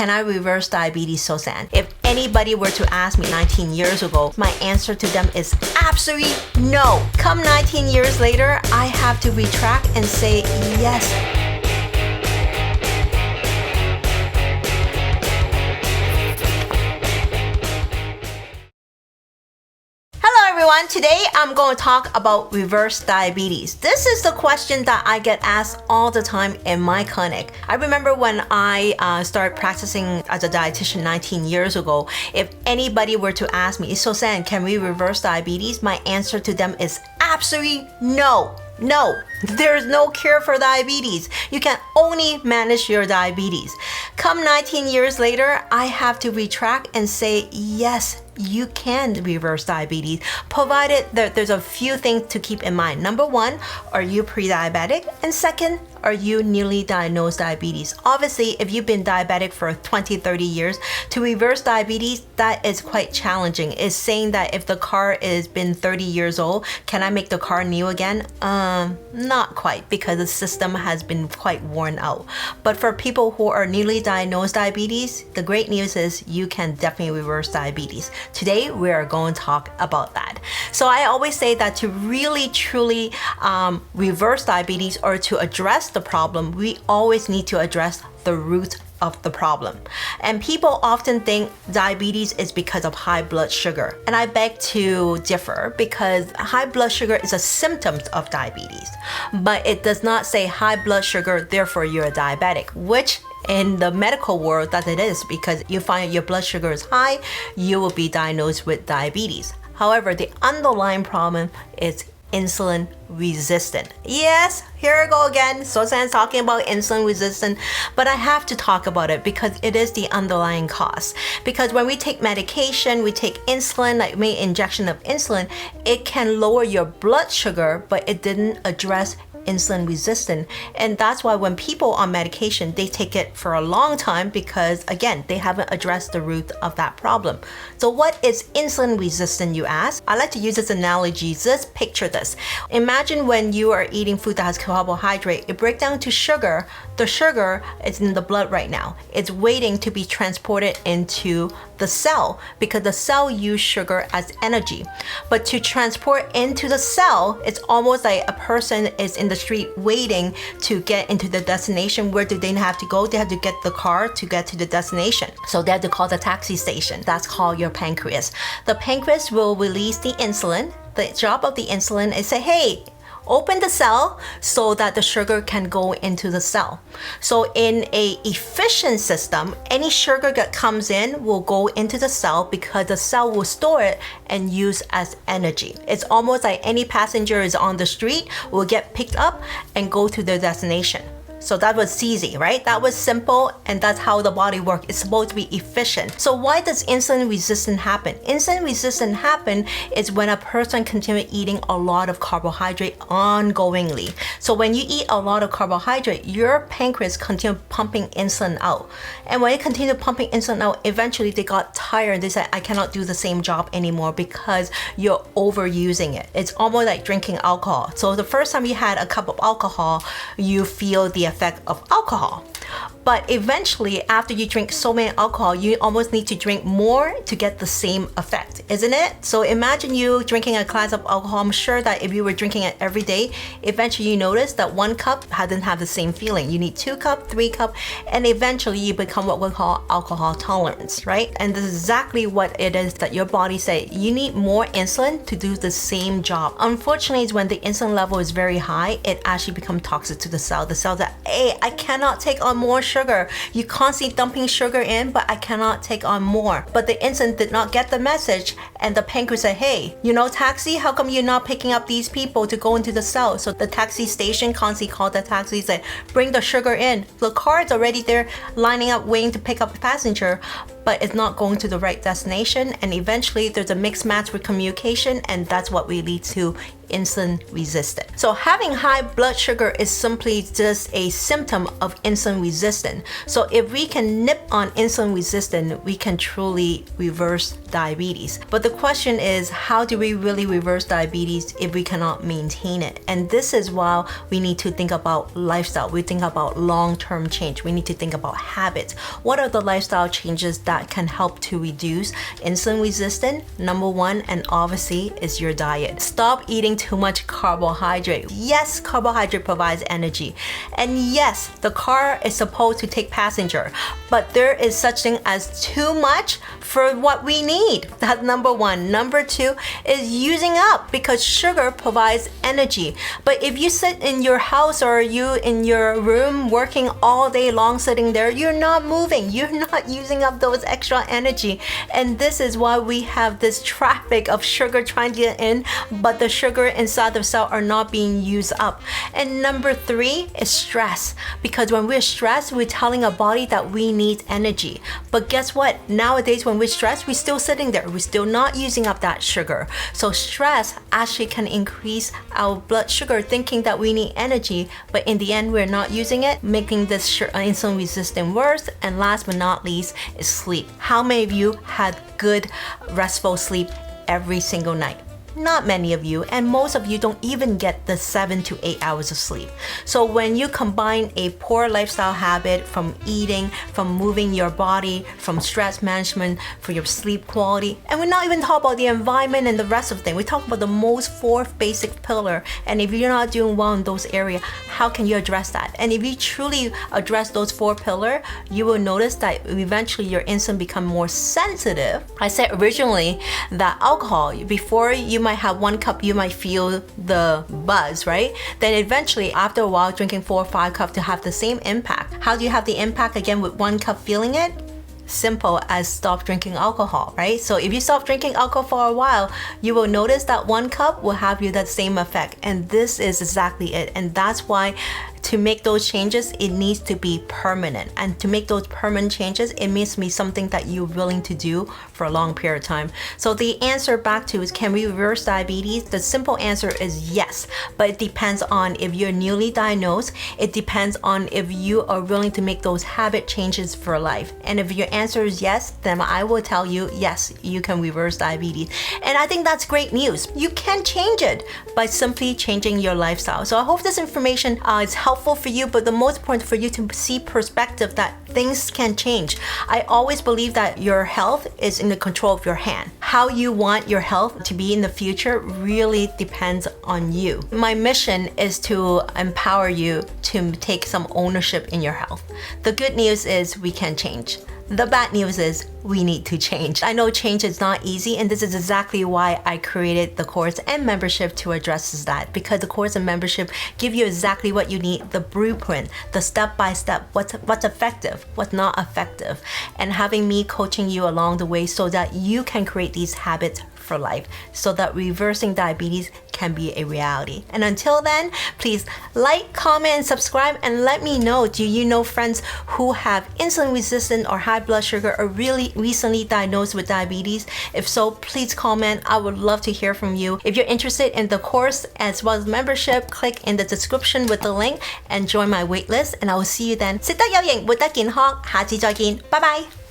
can I reverse diabetes, Sosan? If anybody were to ask me 19 years ago, my answer to them is absolutely no. Come 19 years later, I have to retract and say yes. Everyone, today I'm going to talk about reverse diabetes. This is the question that I get asked all the time in my clinic. I remember when I started practicing as a dietitian 19 years ago, if anybody were to ask me, Sosan, can we reverse diabetes? My answer to them is absolutely no. No, there's no cure for diabetes. You can only manage your diabetes. Come 19 years later, I have to retract and say, yes, you can reverse diabetes, provided that there's a few things to keep in mind. Number one, are you pre-diabetic? And second, are you newly diagnosed diabetes? Obviously, if you've been diabetic for 20, 30 years, to reverse diabetes, that is quite challenging. It's saying that if the car has been 30 years old, can I make the car new again? Not quite, because the system has been quite worn out. But for people who are newly diagnosed diabetes, the great news is you can definitely reverse diabetes. Today, we are going to talk about that. So I always say that to really, truly reverse diabetes or to address the problem, we always need to address the root of the problem. And people often think diabetes is because of high blood sugar. And I beg to differ, because high blood sugar is a symptom of diabetes, but it does not say high blood sugar, therefore you're a diabetic, which in the medical world that it is, because you find your blood sugar is high, you will be diagnosed with diabetes. However, the underlying problem is insulin resistant. Yes, here I go again. Sosan's talking about insulin resistant, but I have to talk about it because it is the underlying cause. Because when we take medication, we take insulin, like injection of insulin, it can lower your blood sugar, but it didn't address insulin resistant. And that's why when people on medication, they take it for a long time because, again, they haven't addressed the root of that problem. So what is insulin resistant, you ask? I like to use this analogy. Just picture this. Imagine when you are eating food that has carbohydrate, it breaks down to sugar. The sugar is in the blood right now. It's waiting to be transported into the cell because the cell uses sugar as energy. But to transport into the cell, it's almost like a person is in the street waiting to get into the destination. Where do they have to go? They have to get the car to get to the destination. So they have to call the taxi station. That's called your pancreas. The pancreas will release the insulin. The job of the insulin is say, hey, open the cell so that the sugar can go into the cell. So in a efficient system, any sugar that comes in will go into the cell because the cell will store it and use as energy. It's almost like any passenger is on the street will get picked up and go to their destination. So that was easy, right? That was simple, and that's how the body works. It's supposed to be efficient. So why does insulin resistance happen? Insulin resistance happen is when a person continues eating a lot of carbohydrate ongoingly. So when you eat a lot of carbohydrate, your pancreas continue pumping insulin out. And when it continued pumping insulin out, eventually they got tired. They said, I cannot do the same job anymore because you're overusing it. It's almost like drinking alcohol. So the first time you had a cup of alcohol, you feel the effect of alcohol. But eventually, after you drink so many alcohol, you almost need to drink more to get the same effect, isn't it? So imagine you drinking a glass of alcohol. I'm sure that if you were drinking it every day, eventually you notice that 1 cup doesn't have the same feeling. You need 2 cups, 3 cups, and eventually you become what we call alcohol tolerance, right? And this is exactly what it is that your body says. You need more insulin to do the same job. Unfortunately, when the insulin level is very high, it actually becomes toxic to the cell. The cell that, hey, I cannot take on more sugar. You constantly dumping sugar in, but I cannot take on more. But the insulin did not get the message, and the pancreas said, hey, taxi, how come you're not picking up these people to go into the cell? So the taxi station constantly called the taxi, said, bring the sugar in. The car is already there lining up waiting to pick up a passenger, but it's not going to the right destination. And eventually there's a mixed match with communication, and that's what we lead to insulin resistant. So having high blood sugar is simply just a symptom of insulin resistance. So if we can nip on insulin resistance, we can truly reverse diabetes. But the question is, how do we really reverse diabetes if we cannot maintain it? And this is why we need to think about lifestyle. We think about long-term change. We need to think about habits. What are the lifestyle changes that can help to reduce insulin resistance? Number one, and obviously, is your diet. Stop eating too much carbohydrate. Yes, carbohydrate provides energy. And yes, the car is supposed to take passenger, but there is such thing as too much for what we need. That's number one. Number two is using up, because sugar provides energy. But if you sit in your house or you in your room working all day long sitting there, you're not moving. You're not using up those extra energy. And this is why we have this traffic of sugar trying to get in, but the sugar inside the cell are not being used up. And number three is stress, because when we're stressed, we're telling our body that we need energy. But guess what? Nowadays, when we're stressed, we're still sitting there. We're still not using up that sugar. So stress actually can increase our blood sugar, thinking that we need energy, but in the end, we're not using it, making this insulin resistance worse. And last but not least is sleep. How many of you had good restful sleep every single night? Not many of you, and most of you don't even get the 7 to 8 hours of sleep. So when you combine a poor lifestyle habit from eating, from moving your body, from stress management, for your sleep quality, and we're not even talking about the environment and the rest of things. We talk about the most four basic pillar. And if you're not doing well in those areas, how can you address that? And if you truly address those four pillars, you will notice that eventually your insulin become more sensitive. I said originally that alcohol, before you might have 1 cup, you might feel the buzz, right? Then eventually, after a while, drinking 4 or 5 cups to have the same impact. How do you have the impact again with 1 cup feeling it? Simple as stop drinking alcohol, right? So if you stop drinking alcohol for a while, you will notice that 1 cup will have you that same effect. And this is exactly it. And that's why to make those changes, it needs to be permanent. And to make those permanent changes, it needs to be something that you're willing to do for a long period of time. So the answer back to is, can we reverse diabetes? The simple answer is yes, but it depends on if you're newly diagnosed. It depends on if you are willing to make those habit changes for life. And if your answer is yes, then I will tell you, yes, you can reverse diabetes. And I think that's great news. You can change it by simply changing your lifestyle. So I hope this information is helpful for you, but the most important for you to see perspective that things can change. I always believe that your health is in the control of your hand. How you want your health to be in the future really depends on you. My mission is to empower you to take some ownership in your health. The good news is we can change. The bad news is we need to change. I know change is not easy, and this is exactly why I created the course and membership to address that, because the course and membership give you exactly what you need, the blueprint, the step-by-step, what's effective, what's not effective, and having me coaching you along the way so that you can create these habits for life, so that reversing diabetes can be a reality. And until then, please like, comment, and subscribe, and let me know, do you know friends who have insulin resistant or high blood sugar or really recently diagnosed with diabetes? If so, please comment. I would love to hear from you. If you're interested in the course as well as membership, click in the description with the link and join my waitlist, and I will see you then. 食得有型，活得健康，下次再見，拜拜。